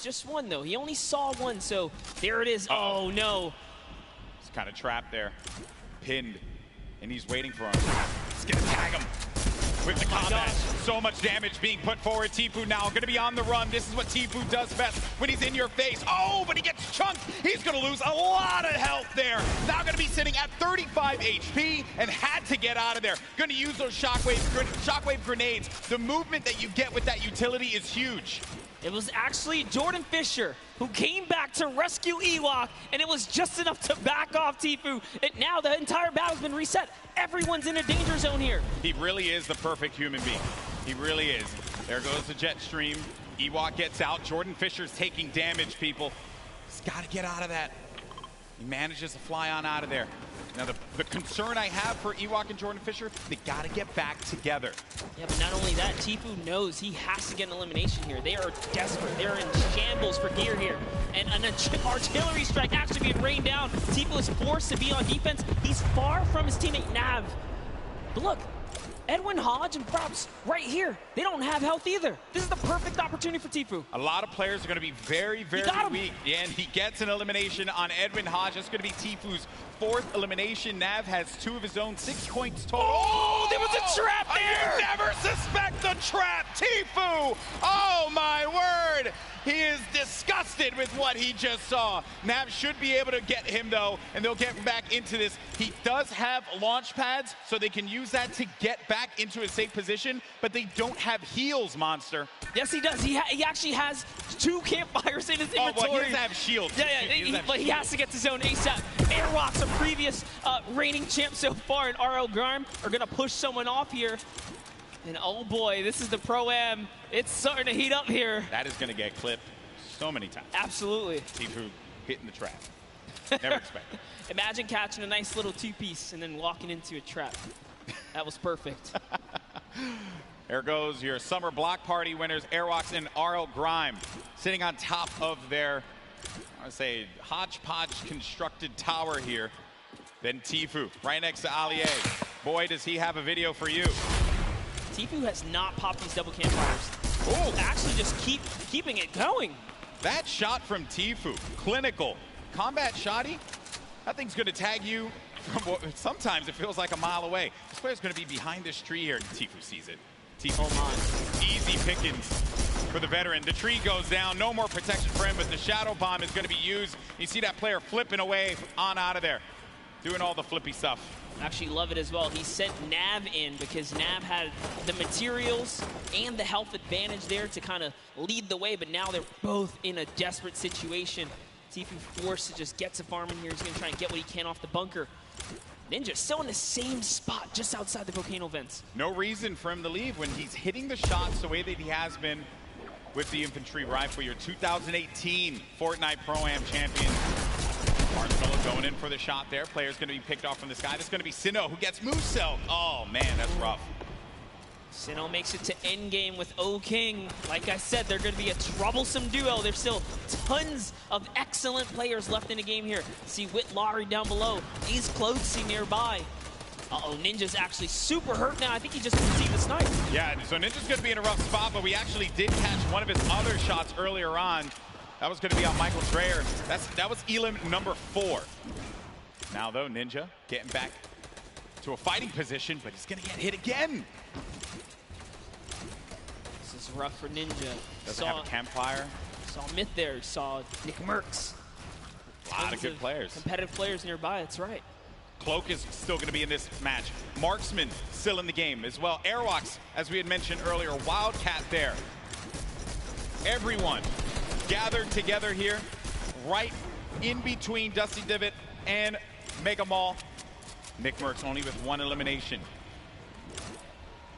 was just one, though. He only saw one, so there it is. Oh, no. He's kind of trapped there. Pinned. And he's waiting for him. He's going to tag him with the combat. So much damage being put forward. Tfue now going to be on the run. This is what Tfue does best when he's in your face. Oh, but he gets chunked. He's going to lose a lot of health there. Now going to be sitting at 35 HP and had to get out of there. Going to use those shockwave grenades. The movement that you get with that utility is huge. It was actually Jordan Fisher who came back to rescue Ewok, and it was just enough to back off Tfue. And now the entire battle's been reset. Everyone's in a danger zone here. He really is the perfect human being. He really is. There goes the jet stream. Ewok gets out. Jordan Fisher's taking damage, people. He's got to get out of that. He manages to fly on out of there. Now, the concern I have for Ewok and Jordan Fisher, they got to get back together. Yeah, but not only that, Tfue knows he has to get an elimination here. They are desperate. They're in shambles for gear here. And an artillery strike actually being rained down. Tfue is forced to be on defense. He's far from his teammate Nav. But look, Edwin Hodge and Props right here. They don't have health either. This is the perfect opportunity for Tfue. A lot of players are going to be very, very weak. Yeah, and he gets an elimination on Edwin Hodge. That's going to be Tfue's 4th elimination. Nav has 2 of his own, 6 points total. Oh, there was a trap there! You never suspect the trap, Tfue! Oh my word! He is disgusted with what he just saw. Nav should be able to get him though, and they'll get back into this. He does have launch pads, so they can use that to get back into a safe position, but they don't have heals, Monster. Yes, he does. He actually has 2 campfires in his inventory. Oh, well, he doesn't have shields. Yeah, but he has to get to zone ASAP. Airwalks, a previous reigning champ so far, and RL Grime are going to push someone off here. And oh boy, this is the Pro-Am. It's starting to heat up here. That is going to get clipped so many times. Absolutely. Tfue hitting the trap. Never expected. Imagine catching a nice little 2-piece and then walking into a trap. That was perfect. There goes your summer block party winners, Airwalks and RL Grime, sitting on top of their, I would say, hodgepodge constructed tower here. Then Tfue, right next to Allier. Boy, does he have a video for you. Tfue has not popped these double campfires. Oh, actually just keeping it going. That shot from Tfue, clinical. Combat shotty, that thing's gonna tag you from, sometimes it feels like a mile away. This player's gonna be behind this tree here. Tfue sees it. Tfue, easy pickings for the veteran. The tree goes down, no more protection for him, but the shadow bomb is gonna be used. You see that player flipping away on out of there, doing all the flippy stuff. Actually love it as well. He sent Nav in because Nav had the materials and the health advantage there to kind of lead the way, but now they're both in a desperate situation. Tfue forced to just get to farm in here. He's going to try and get what he can off the bunker. Ninja still in the same spot just outside the volcano vents. No reason for him to leave when he's hitting the shots the way that he has been with the infantry rifle. Your 2018 Fortnite Pro-Am champion. Marshmello going in for the shot there. Player's going to be picked off from this guy. This is going to be Sinnoh who gets Musou. Oh man, that's rough. Sinnoh makes it to endgame with O-King. Like I said, they're going to be a troublesome duo. There's still tons of excellent players left in the game here. See Whit Lowry down below. He's closing nearby. Uh-oh, Ninja's actually super hurt now. I think he just received the snipe. Yeah, so Ninja's going to be in a rough spot, but we actually did catch one of his other shots earlier on. That was going to be on Michael Dreyer. That was elim number 4. Now, though, Ninja getting back to a fighting position, but he's going to get hit again. This is rough for Ninja. Doesn't have a campfire. Saw Myth there. Saw Nick Merckx. A lot of good players. Competitive players nearby, that's right. Cloak is still going to be in this match. Marksman still in the game as well. Airwalks, as we had mentioned earlier, Wildcat there. Everyone gathered together here, right in between Dusty Divot and Mega Mall. Nick Merckx only with 1 elimination.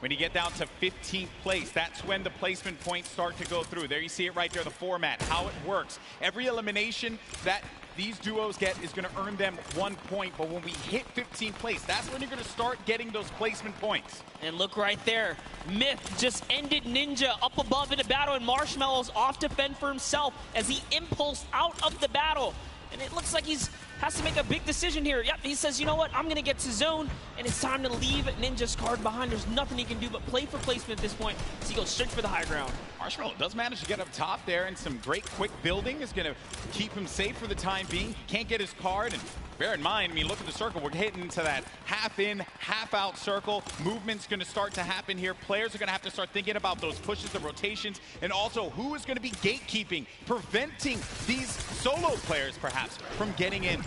When you get down to 15th place, that's when the placement points start to go through. There you see it right there, the format, how it works. Every elimination that these duos get is going to earn them 1 point, but when we hit 15th place, that's when you're going to start getting those placement points. And look right there, Myth just ended Ninja up above in a battle, and Marshmello's off to fend for himself as he impulsed out of the battle. And it looks like he's has to make a big decision here. Yep, he says, you know what, I'm going to get to zone, and it's time to leave Ninja's card behind. There's nothing he can do but play for placement at this point, so he goes straight for the high ground. Marshmello does manage to get up top there, and some great quick building is going to keep him safe for the time being. Can't get his card, and bear in mind, I mean, look at the circle. We're hitting into that half in, half out circle. Movement's going to start to happen here. Players are going to have to start thinking about those pushes, the rotations, and also who is going to be gatekeeping, preventing these solo players, perhaps, from getting in.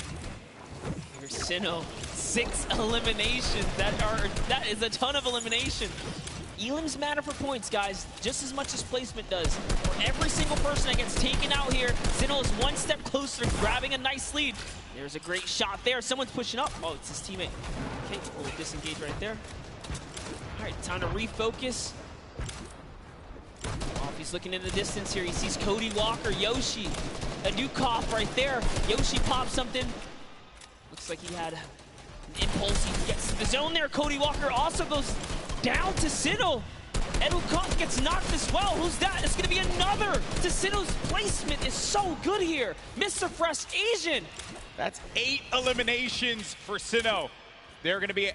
Here's Sinnoh, 6 eliminations. That is a ton of elimination. Elim's matter for points, guys, just as much as placement does. For every single person that gets taken out here, Sinnoh is one step closer to grabbing a nice lead. There's a great shot there. Someone's pushing up. Oh, it's his teammate. Okay, we'll disengage right there. All right, time to refocus. Oh, he's looking in the distance here. He sees Cody Walker, Yoshi, a new cough right there. Yoshi pops something. Looks like he had an impulse. He gets to the zone there. Cody Walker also goes down to Sinnoh. Edukov gets knocked as well. Who's that? It's going to be another. To Sinnoh's placement is so good here. Mr. Fresh Asian. That's 8 eliminations for Sinnoh. They're going to be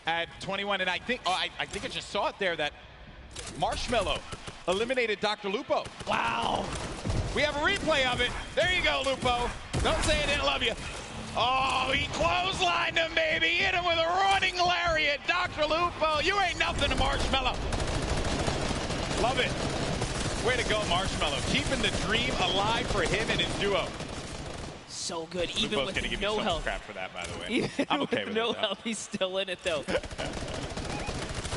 at 21, and I think I just saw it there that Marshmello eliminated Dr. Lupo. Wow. We have a replay of it. There you go, Lupo. Don't say I didn't love you. Oh, he clotheslined him, baby. Hit him with a running lariat. Dr. Lupo, you ain't nothing to Marshmello. Love it. Way to go, Marshmello. Keeping the dream alive for him and his duo. So good, even with gonna give no you so health. Crap for that, by the way. Even I'm okay with no it, health, he's still in it though.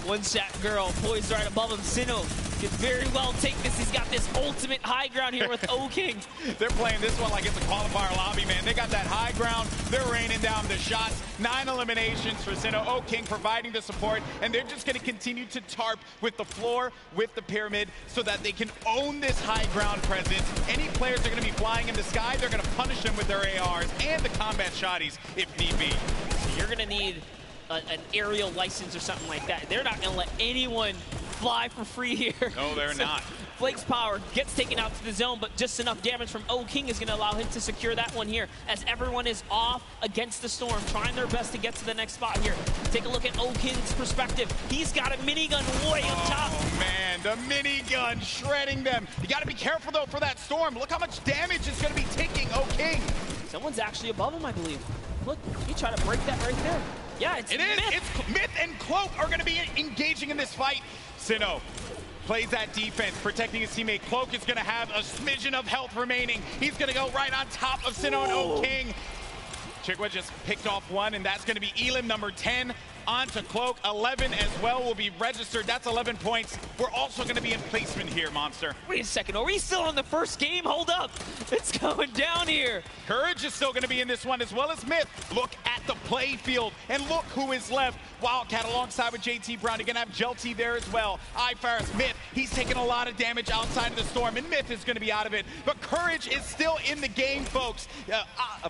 One shot girl poised right above him. Sinnoh could very well take this. He's got this ultimate high ground here with O-King. They're playing this one like it's a qualifier lobby, man. They got that high ground. They're raining down the shots. 9 eliminations for Sinnoh. O-King providing the support, and they're just going to continue to tarp with the floor, with the pyramid, so that they can own this high ground presence. Any players that are going to be flying in the sky, they're going to punish them with their ARs and the combat shotties if need be. So you're going to need an aerial license or something like that. They're not going to let anyone fly for free here. No, they're not. Flake's power gets taken out to the zone, but just enough damage from O-King is going to allow him to secure that one here, as everyone is off against the storm, trying their best to get to the next spot here. Take a look at O-King's perspective. He's got a minigun way up top. Oh, man, the minigun shredding them. You got to be careful, though, for that storm. Look how much damage is going to be taking O-King. Someone's actually above him, I believe. Look, he tried to break that right there. Yeah, it is. Myth. It's Myth and Cloak are going to be engaging in this fight. Sinnoh plays that defense, protecting his teammate. Cloak is going to have a smidgen of health remaining. He's going to go right on top of Sinnoh and O-King. Chikwa just picked off one, and that's going to be Elim, number 10. On to Cloak. 11 as well will be registered. That's 11 points. We're also going to be in placement here, Monster. Wait a second. Are we still on the first game? Hold up. It's going down here. Courage is still going to be in this one, as well as Myth. Look at the play field, and look who is left. Wildcat alongside with JT Brown. You're going to have Jelty there as well. iFaris, Myth, he's taking a lot of damage outside of the storm, and Myth is going to be out of it. But Courage is still in the game, folks.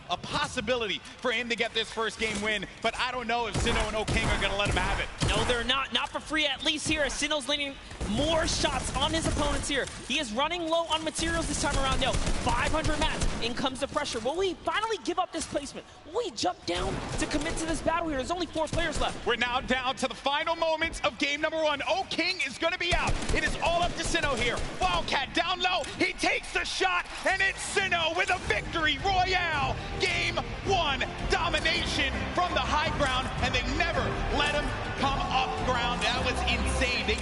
A possibility for him to get this first game win, but I don't know if Sinnoh and O-King are going to let him have it. No, they're not. Not for free, at least here, as Sinnoh's landing more shots on his opponents here. He is running low on materials this time around, though. 500 mats. In comes the pressure. Will we finally give up this placement? Will we jump down to commit to this battle here? There's only 4 players left. We're now down to the final moments of game number 1. O-King is going to be out. It is all up to Sinnoh here. Wildcat down low. He takes the shot, and it's Sinnoh with a victory royale. Game 1 domination from the high ground, and they never let him come up ground. That was insane. They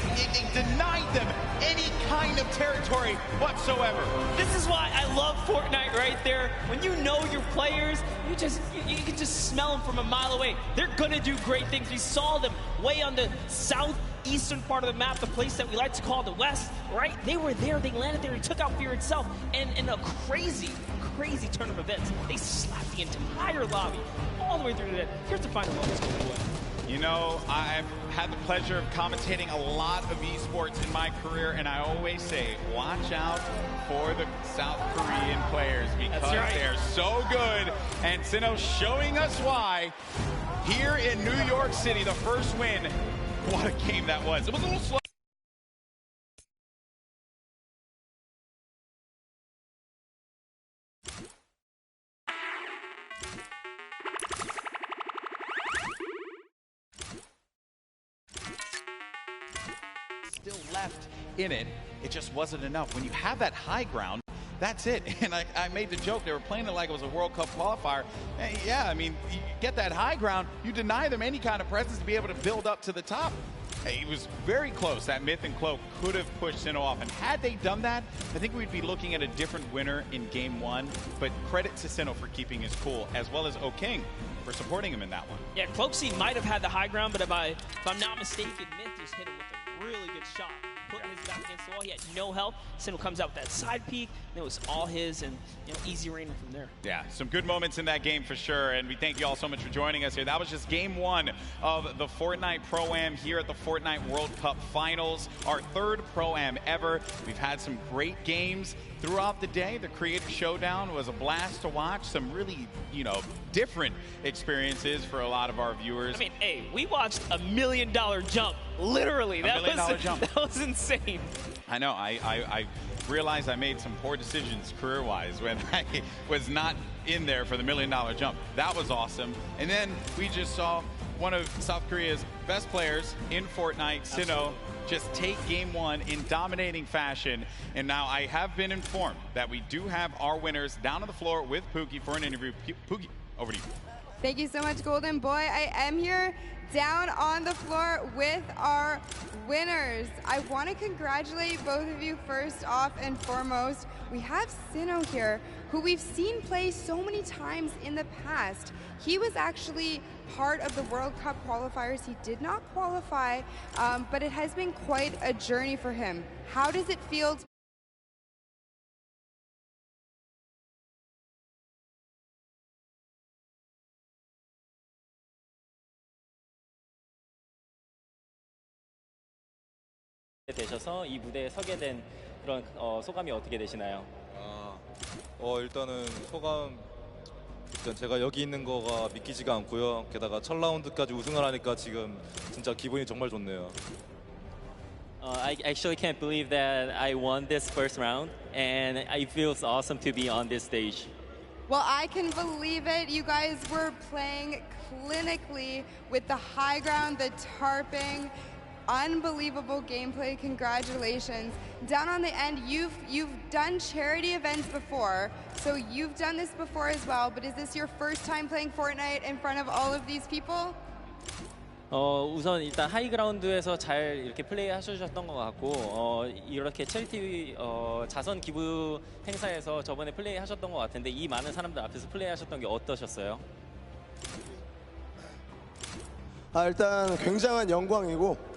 denied them any kind of territory whatsoever. This is why I love Fortnite right there. When you know your players, you can just smell them from a mile away. They're gonna do great things. We saw them way on the southeastern part of the map, the place that we like to call the West, right? They were there, they landed there, he took out Fear itself, and in a crazy turn of events, they slapped the entire lobby all the way through to that. Here's the final moments. You know, I've had the pleasure of commentating a lot of esports in my career, and I always say, watch out for the South Korean players, because they're so good, and Sinnoh showing us why. Here in New York City, the first win. What a game that was. It was a little slow. still left in it. It just wasn't enough. When you have that high ground, that's it. And I made the joke, they were playing it like it was a World Cup qualifier. And yeah, I mean, you get that high ground, you deny them any kind of presence to be able to build up to the top. It was very close. That Myth and Cloak could have pushed Sinnoh off. And had they done that, I think we'd be looking at a different winner in game one. But credit to Sinnoh for keeping his cool, as well as O'King for supporting him in that one. Yeah, Cloakzy might have had the high ground, but if I'm not mistaken, Myth just hit him with a really good shot. Putting his back against the wall, he had no help. Sinnoh comes out with that side peek, and it was all his, and easy raining from there. Yeah, some good moments in that game for sure, and we thank you all so much for joining us here. That was just game one of the Fortnite Pro-Am here at the Fortnite World Cup Finals, our third Pro-Am ever. We've had some great games throughout the day. The Creator Showdown was a blast to watch. Some really, different experiences for a lot of our viewers. I mean, hey, we watched $1 million jump, literally. $1 million jump. That was insane. I know. I realized I made some poor decisions career-wise when I was not in there for the $1 million jump. That was awesome. And then we just saw one of South Korea's best players in Fortnite, Sinnoh, just take game one in dominating fashion. And now I have been informed that we do have our winners down on the floor with Pookie for an interview. Pookie, over to you. Thank you so much, Golden Boy. I am here down on the floor with our winners. I want to congratulate both of you first off and foremost. We have Sinnoh here, who we've seen play so many times in the past. He was actually part of the World Cup qualifiers. He did not qualify, but it has been quite a journey for him. How does it feel to 되셔서 이 무대에 서게 된 그런 소감이 어떻게 되시나요? 일단은 소감 일단 제가 여기 있는 거가 믿기지가 않고요. 게다가 첫 라운드까지 우승을 하니까 지금 진짜 기분이 정말 좋네요. I actually can't believe that I won this first round, and it feels awesome to be on this stage. Well, I can believe it. You guys were playing clinically with the high ground, the tarping. Unbelievable gameplay. Congratulations. Down on the end, you've done charity events before, so you've done this before as well, but is this your first time playing Fortnite in front of all of these people? 우선 일단 하이그라운드에서 잘 이렇게 플레이 하셨던 것 같고 이렇게 체리티 자선 기부 행사에서 저번에 플레이 하셨던 것 같은데 이 많은 사람들 앞에서 플레이 하셨던 게 어떠셨어요? 일단 굉장한 영광이고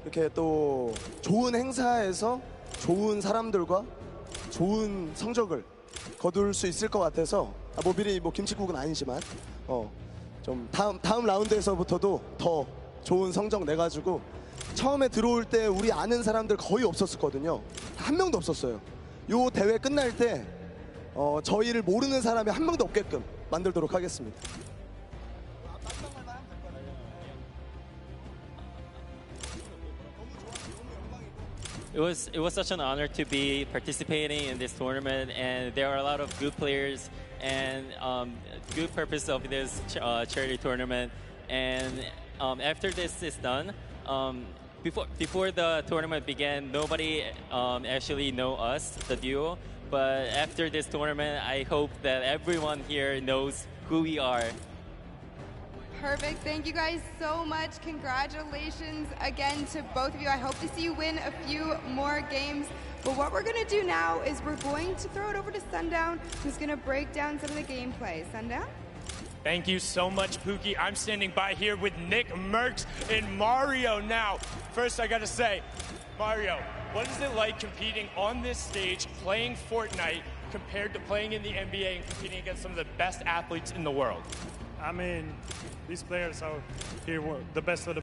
이렇게 또 좋은 행사에서 좋은 사람들과 좋은 성적을 거둘 수 있을 것 같아서 뭐 미리 뭐 김칫국은 아니지만 좀 다음 라운드에서부터도 더 좋은 성적 내가지고 처음에 들어올 때 우리 아는 사람들 거의 없었거든요. 한 명도 없었어요. 요 대회 끝날 때 저희를 모르는 사람이 한 명도 없게끔 만들도록 하겠습니다. It was such an honor to be participating in this tournament, and there are a lot of good players and good purpose of this charity tournament. And after this is done, before the tournament began, nobody actually know us, the duo. But after this tournament, I hope that everyone here knows who we are. Perfect. Thank you guys so much. Congratulations again to both of you. I hope to see you win a few more games. But what we're going to do now is we're going to throw it over to Sundown, who's going to break down some of the gameplay. Sundown? Thank you so much, Pookie. I'm standing by here with Nick Mercs and Mario now. First, I got to say, Mario, what is it like competing on this stage, playing Fortnite, compared to playing in the NBA and competing against some of the best athletes in the world? I mean, these players are here, the best of the